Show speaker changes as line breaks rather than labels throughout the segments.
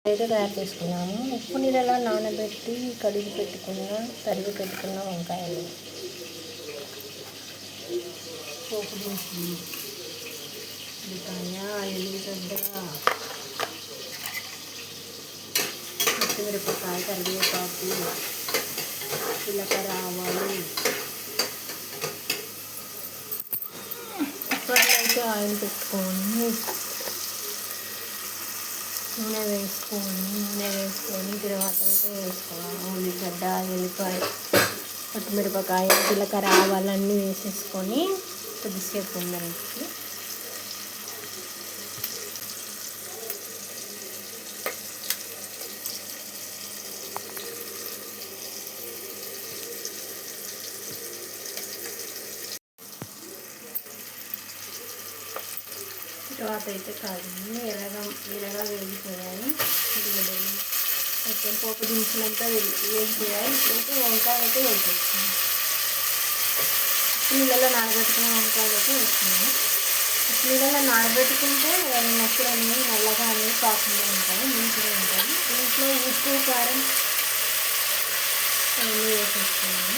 అయితే తయారు చేసుకున్నాము. ఉప్పు నీళ్ళలో నానబెట్టి కడిగి పెట్టుకున్న తరిగి పెట్టుకున్న వంకాయలు, పోపు దినుసులు, ఉల్లిపాయ, ఎల్లిగడ్డ, పచ్చిమిరపకాయ, కరివేపాకు, జీలకర్ర, ఆవాలు, కుక్కర్లో అయితే ఆయిల్ పెట్టుకొని నూనె వేసుకొని తర్వాత అయితే వేసుకోవాలి. ఉల్లిగడ్డ, ఎల్లిపాయ, పచ్చిమిరపకాయ, జీలకర్ర, ఆవాలన్నీ వేసేసుకొని కొద్దిసేపు ఉందండి. తర్వాత అయితే కాదు ఎర్రగా వేగిపోయాయి. ఉల్లిగడ్డలు మొత్తం పోపు దినుసులంతా వేగిపోయాయి. ఇప్పుడైతే వంకాయ అయితే వేసేస్తున్నాం. నీళ్ళలో నానబెట్టుకున్న వంకాయలు అయితే వేస్తున్నాము. నీళ్ళలో నానబెట్టుకుంటే నొప్పులు అన్నీ నల్లగా అనేవి కాకుండా ఉంటాయి, నీట్గా ఉంటాయి. దీంట్లో ఉప్పు, కారం అన్నీ వేసేస్తున్నాము.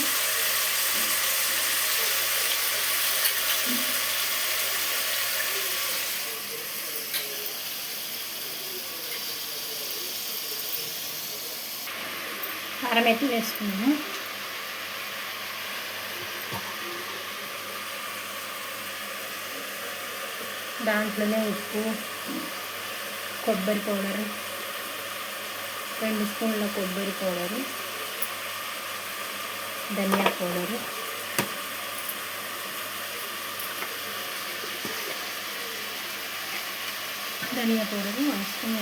కారం అయితే వేసుకున్నాము. దాంట్లోనే ఉప్పు, కొబ్బరి పౌడరు, 2 స్పూన్ల కొబ్బరి పౌడరు, ధనియా పౌడరు, వేసుకొని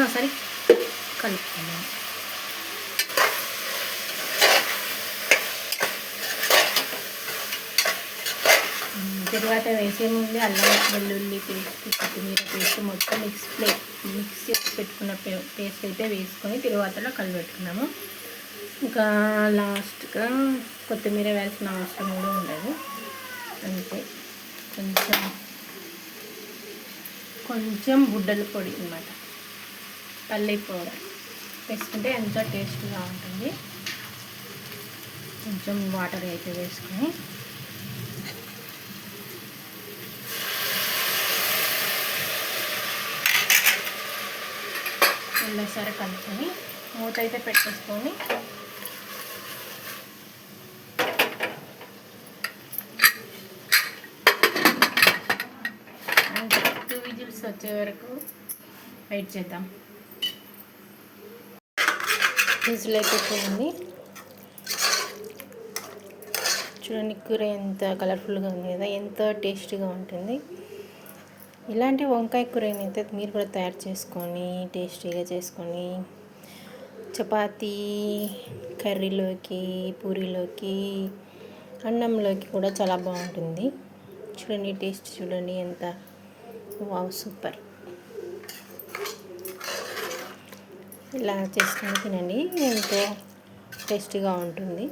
ఒకసారి కలుపుకున్నాము. తర్వాత వేసే ముందు అల్లం వెల్లుల్లి పేస్ట్, కొత్తిమీర పేస్ట్ మొత్తం మిక్సీ పెట్టుకున్న పేస్ట్ అయితే వేసుకొని తర్వాతలో కలిపెట్టుకున్నాము. ఇంకా లాస్ట్గా కొత్తిమీర వేయాల్సిన అవసరం కూడా ఉండదు. అంతే, కొంచెం బుడ్డల పొడి అన్నమాట, పల్లి పౌడర్ వేసుకుంటే ఎంతో టేస్ట్గా ఉంటుంది. కొంచెం వాటర్ అయితే వేసుకొని మళ్ళీసారి కలుపుకొని మూత అయితే పెట్టేసుకొని 2 విజిల్స్ వచ్చే వరకు వెయిట్ చేద్దాం. విజిల్ అయితే పోయింది. చూడండి, కూర ఎంత కలర్ఫుల్గా ఉంది కదా, ఎంత టేస్టీగా ఉంటుంది. ఇలాంటి వంకాయ కూరని అయితే మీరు కూడా తయారు చేసుకొని టేస్టీగా చేసుకొని చపాతీ, కర్రీలోకి, పూరీలోకి, అన్నంలోకి కూడా చాలా బాగుంటుంది. చూడండి, టేస్ట్ చూడండి ఎంత వావ్, సూపర్. ఇలా చేసుకొని తినండి, ఎంతో టేస్టీగా ఉంటుంది.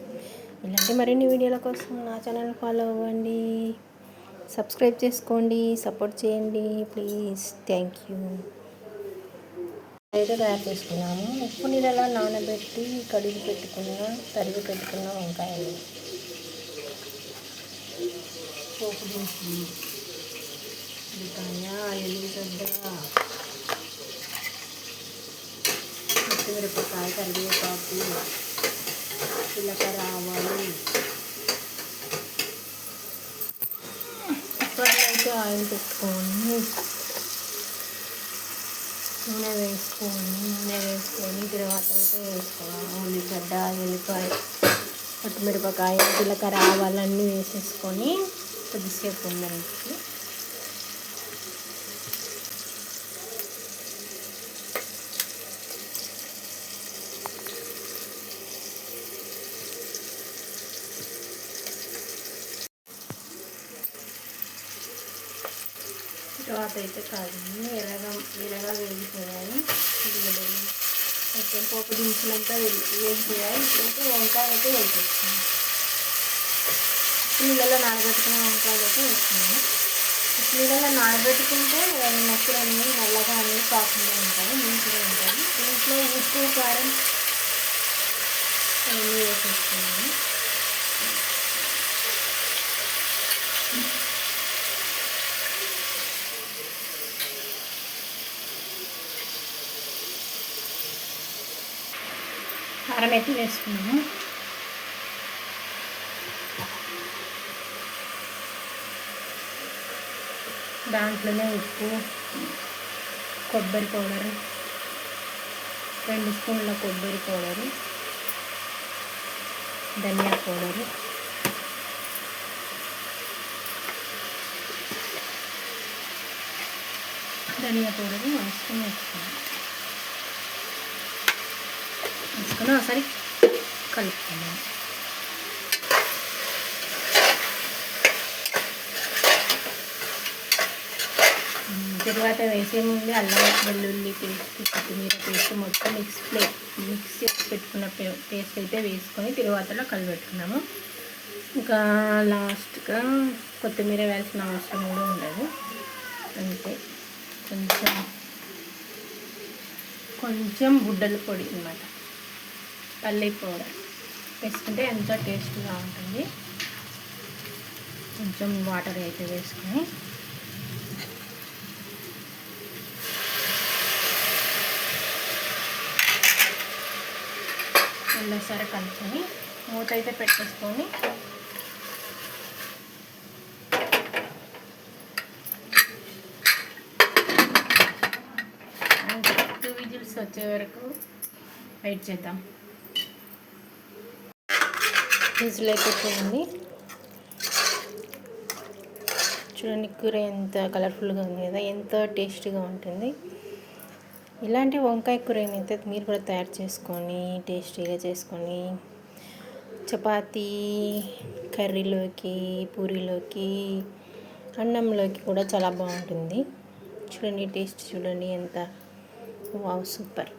ఇలాంటి మరిన్ని వీడియోల కోసం నా ఛానల్ ఫాలో అవ్వండి, సబ్స్క్రైబ్ చేసుకోండి, సపోర్ట్ చేయండి ప్లీజ్. Thank you. అయితే తయారు చేసుకున్నాము. ఉప్పు నీళ్ళలో నానబెట్టి కడిగి పెట్టుకున్న తరిగి పెట్టుకున్న వంకాయలు, పోపు దినుసులు, ఉల్లిపాయ, ఎల్లిగడ్డ, పచ్చిమిరపకాయ, కరివేపాకు, జీలకర్ర, ఆవాలు, కుక్కర్లో అయితే ఆయిల్ పెట్టుకొని నూనె వేసుకొని తర్వాత అయితే వేసుకోవాలి. ఉల్లిగడ్డ, ఎల్లిపాయ, పచ్చిమిరపకాయ, జీలకర్ర, ఆవాలన్నీ వేసేసుకొని కొద్దిసేపు ఉందండి. తర్వాత అయితే కాదు ఎర్రగా వేగిపోయాయి. ఉల్లిగడ్డలు మొత్తం పోపు దినుసులంతా వేగిపోయాయి. ఇప్పుడైతే వంకాయ అయితే వేసేస్తున్నాను. నీళ్ళలో నానబెట్టుకున్న వంకాయలు అయితే వేస్తున్నాను. నీళ్ళలో నానబెట్టుకుంటే మొక్కలు అనేవి నల్లగా అనేవి కాకుండా ఉంటాయి, నీట్గా ఉంటాయి. దీంట్లో ఉప్పు కారం అవన్నీ వేసేస్తున్నాను. కారం ఎత్తి వేసుకున్నాము. దాంట్లోనే ఉప్పు, కొబ్బరి పౌడరు, 2 స్పూన్ల కొబ్బరి పౌడరు, ధనియా పౌడరు, వేసుకొని ఒకసారి కలుపుకున్నాను. తర్వాత వేసే ముందు అల్లం వెల్లుల్లి పేస్ట్, కొత్తిమీర పేస్ట్ మొత్తం మిక్స్ చేసి పెట్టుకున్న పేస్ట్ అయితే వేసుకొని తర్వాతలో కలిపెట్టుకున్నాము. ఇంకా లాస్ట్గా కొత్తిమీర వేయాల్సిన అవసరం కూడా ఉండదు. అంతే, కొంచెం బుడ్డల పొడి అన్నమాట, పల్లి పౌడర్ వేసుకుంటే ఎంతో టేస్ట్గా ఉంటుంది. కొంచెం వాటర్ అయితే వేసుకొని ఒకసారి కలుపుకొని మూత అయితే పెట్టేసుకొని 2 విజిల్స్ వచ్చే వరకు వెయిట్ చేద్దాం. విజిల్ అయిపోతుంది. చూడండి, కూర ఎంత కలర్ఫుల్గా ఉంది కదా, ఎంతో టేస్టీగా ఉంటుంది. ఇలాంటి వంకాయ కూరని అయితే మీరు కూడా తయారు చేసుకొని టేస్టీగా చేసుకొని చపాతీ, కర్రీలోకి, పూరీలోకి, అన్నంలోకి కూడా చాలా బాగుంటుంది. చూడండి, టేస్ట్ చూడండి ఎంత వావ్, సూపర్.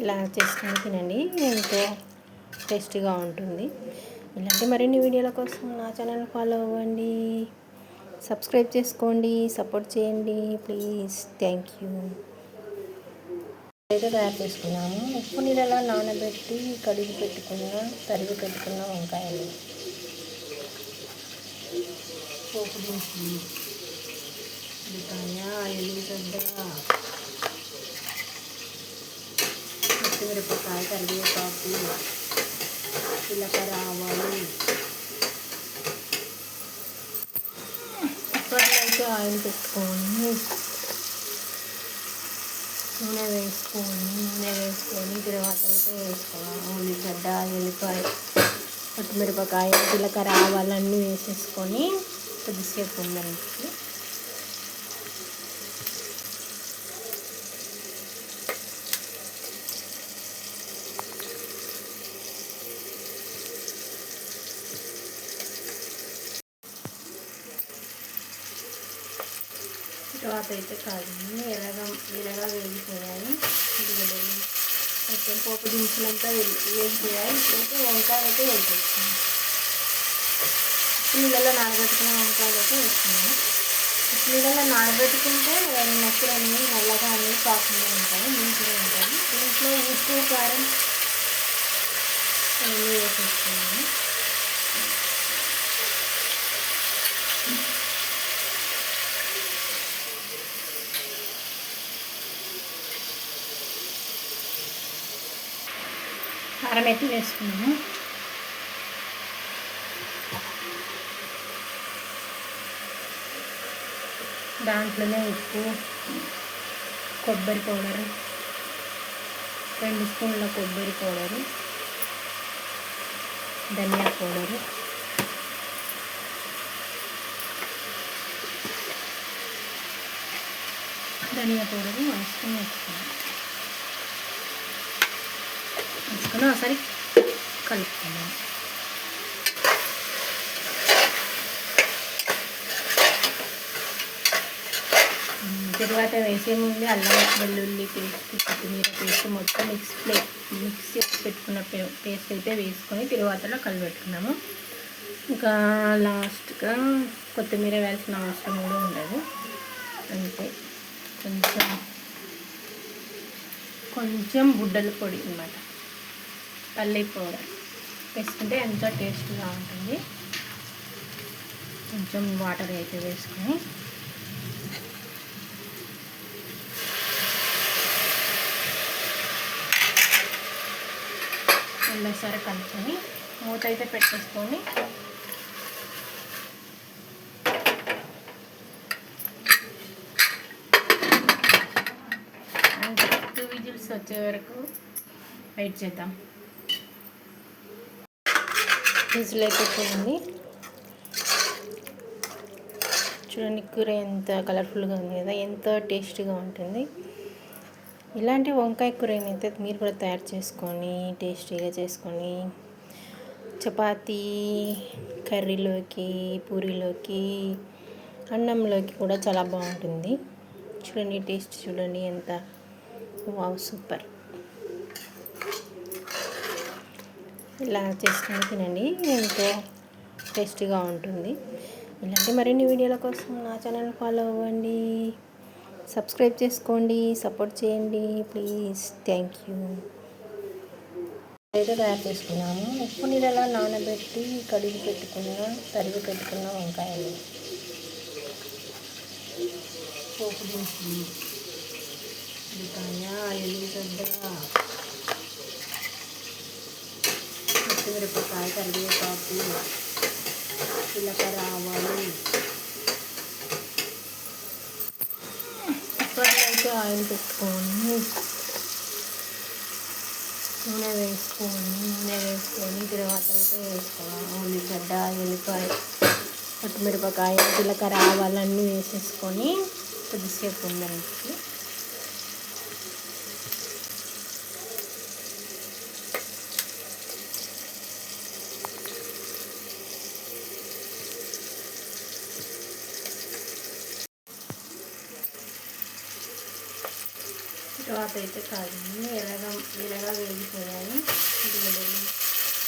ఇలా చేసుకొని తినండి, ఎంతో టేస్టీగా ఉంటుంది. ఇలాంటి మరిన్ని వీడియోల కోసం నా ఛానల్ ఫాలో అవ్వండి, సబ్స్క్రైబ్ చేసుకోండి, సపోర్ట్ చేయండి ప్లీజ్. Thank you. అయితే తయారు చేసుకున్నాము. ఉప్పు నీళ్ళలో నానబెట్టి తరిగి పెట్టుకున్న వంకాయలు, పోపు దినుసులు, ఉల్లిపాయ, ఎల్లిగడ్డ, పచ్చిమిరపకాయ, కరివేపాకు, జీలకర్ర, ఆవాలు, అయితే ఆయిల్ పెట్టుకొని నూనె వేసుకొని తర్వాత అయితే వేసుకోవాలి. ఉల్లిగడ్డ, ఎల్లిపాయ, పచ్చిమిరపకాయ, జీలకర్ర, ఆవాలన్నీ వేసేసుకొని కొద్దిసేపు ఉందండి. తర్వాత అయితే కాదు, ఎర్రగా వేగిపోయాయి. మొత్తం పోపు దినుసులంతా వేగిపోయాయి. ఇప్పుడైతే వంకాయలు అయితే వేసేస్తున్నాను. నీళ్ళలో నానబెట్టుకున్న వంకాయలు అయితే వేస్తున్నాను. నీళ్ళలో నానబెట్టుకుంటే మొక్కలు అనేవి నల్లగా అనేవి కాకుండా ఉంటాయి, నీట్గా ఉంటాయి. దీంట్లో ఉప్పు కారం అవన్నీ వేసేస్తున్నాను. కారం ఎత్తి వేసుకున్నాము. దాంట్లోనే ఉప్పు, కొబ్బరి పౌడరు, 2 స్పూన్ల కొబ్బరి పౌడరు, ధనియా పౌడరు, వేసుకొని ఒకసారి కలుపుకున్నాం. తర్వాత వేసే ముందు అల్లం వెల్లుల్లి పేస్ట్, కొత్తిమీర పేస్ట్ మొత్తం మిక్స్ చేసి పెట్టుకున్న పేస్ట్ అయితే వేసుకొని తర్వాతలో కలిపెట్టుకున్నాము. ఇంకా లాస్ట్గా కొత్తిమీర వేయాల్సిన అవసరం కూడా ఉండదు. అంతే, కొంచెం కొంచెం బుడ్డల పొడి అన్నమాట, పల్లి పౌడర్ వేసుకుంటే ఎంతో టేస్ట్గా ఉంటుంది. కొంచెం వాటర్ అయితే వేసుకొని మళ్ళీసారి కలుపుకొని మూత అయితే పెట్టేసుకొని అంటే 2 విజిల్స్ వచ్చే వరకు వెయిట్ చేద్దాం. విజిల్ అయితే పోయింది. చూడండి, కూర ఎంత కలర్ఫుల్గా ఉంది కదా, ఎంతో టేస్టీగా ఉంటుంది. ఇలాంటి వంకాయ కూరనైతే మీరు కూడా తయారు చేసుకొని టేస్టీగా చేసుకొని చపాతీ, కర్రీలోకి, పూరీలోకి, అన్నంలోకి కూడా చాలా బాగుంటుంది. చూడండి, టేస్ట్ చూడండి ఎంత వావ్, సూపర్. ఇలా చేసుకొని తినండి, ఎంతో టేస్టీగా ఉంటుంది. ఇలాంటి మరిన్ని వీడియోల కోసం నా ఛానల్ ఫాలో అవ్వండి, సబ్స్క్రైబ్ చేసుకోండి, సపోర్ట్ చేయండి ప్లీజ్. Thank you. అయితే తయారు చేసుకున్నాము. ఉప్పు నీళ్ళలా నానబెట్టి కడిగి తరిగి పెట్టుకున్న వంకాయలు, పోపు దినుసులు, ఉల్లిపాయ, ఎల్లిగడ్డ, పచ్చిమిరపకాయ, కరివేపాకు, జీలకర్ర, ఆవాలు, అయితే ఆయిల్ పెట్టుకొని నూనె వేసుకొని తర్వాత అయితే వేసుకోవాలి. ఉల్లిగడ్డ, ఎల్లిపాయ, పచ్చిమిరపకాయ, జీలకర్ర, ఆవాలన్నీ వేసేసుకొని కొద్దిసేపు ఉందండి. తర్వాత అయితే కాదండి, ఎర్రగా వేగిపోయాయి.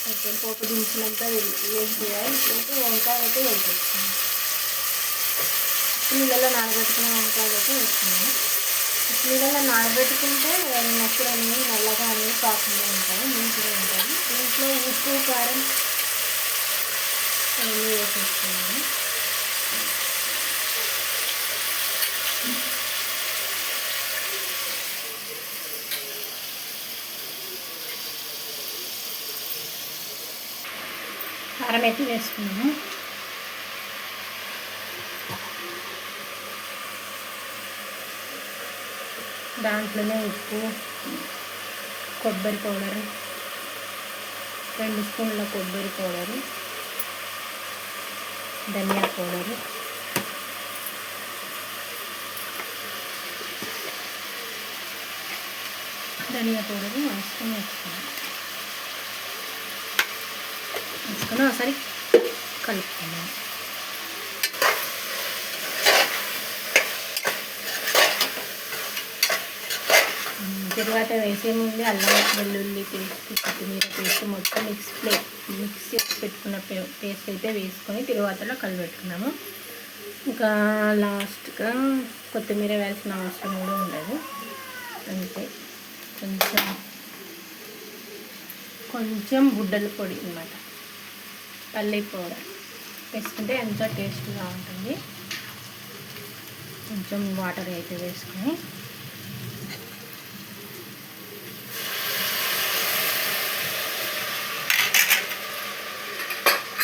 అయితే పోపు దినుసులంతా వేగిపోయాయి. ఇప్పుడైతే వంకాయ అయితే వేసేస్తున్నాను. నీళ్ళలో నానబెట్టుకున్న వంకాయలు అయితే వేస్తున్నాను. నీళ్ళలో నానబెట్టుకుంటే నప్పుడు అన్నీ నల్లగా అన్నీ కాకుండా ఉంటాయి, నీట్గా ఉంటాయి. దీంట్లో ఉప్పు, కారం అన్నీ వేసేస్తున్నాను. కారం అయితే వేసుకున్నాము. దాంట్లోనే ఉప్పు, కొబ్బరి పౌడరు, 2 స్పూన్ల కొబ్బరి పౌడరు, ధనియా పౌడరు, వేసుకొని ఒకసారి కలుపుకున్నాను. తర్వాత వేసే ముందు అల్లం వెల్లుల్లి పేస్ట్, కొత్తిమీర పేస్ట్ మొత్తం మిక్స్ చేసి పెట్టుకున్న పేస్ట్ అయితే వేసుకొని తర్వాతలో కలిపెట్టుకున్నాము. ఇంకా లాస్ట్గా కొత్తిమీర వేయాల్సిన అవసరం కూడా ఉండదు. అంతే, కొంచెం బుడ్డల పొడి అన్నమాట, పల్లి పౌడర్ వేసుకుంటే ఎంతో టేస్ట్గా ఉంటుంది. కొంచెం వాటర్ అయితే వేసుకొని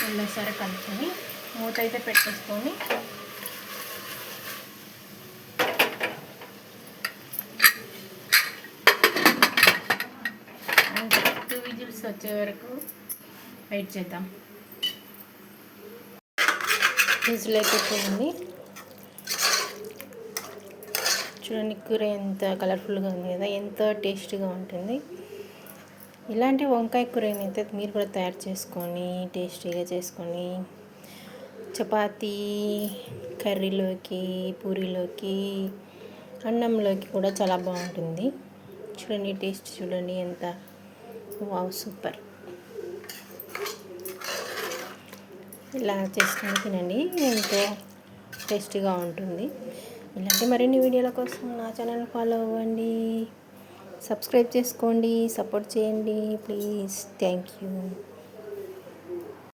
మళ్ళీసారి కలుపుకొని మూత అయితే పెట్టేసుకొని అంటే 2 విజిల్స్ వచ్చే వరకు వెయిట్ చేద్దాం. విజిల్ అయితే పోయింది. చూడండి, కూర ఎంత కలర్ఫుల్గా ఉంది కదా, ఎంతో టేస్టీగా ఉంటుంది. ఇలాంటి వంకాయ కూరనైతే మీరు కూడా తయారు చేసుకొని టేస్టీగా చేసుకొని చపాతీ, కర్రీలోకి, పూరీలోకి, అన్నంలోకి కూడా చాలా బాగుంటుంది. చూడండి, టేస్ట్ చూడండి ఎంత వావ్, సూపర్. ఇలా చేసుకొని తినండి, ఎంతో టేస్టీగా ఉంటుంది. ఇలాంటి మరిన్ని వీడియోల కోసం నా ఛానల్ ఫాలో అవ్వండి, సబ్స్క్రైబ్ చేసుకోండి, సపోర్ట్ చేయండి ప్లీజ్. Thank you.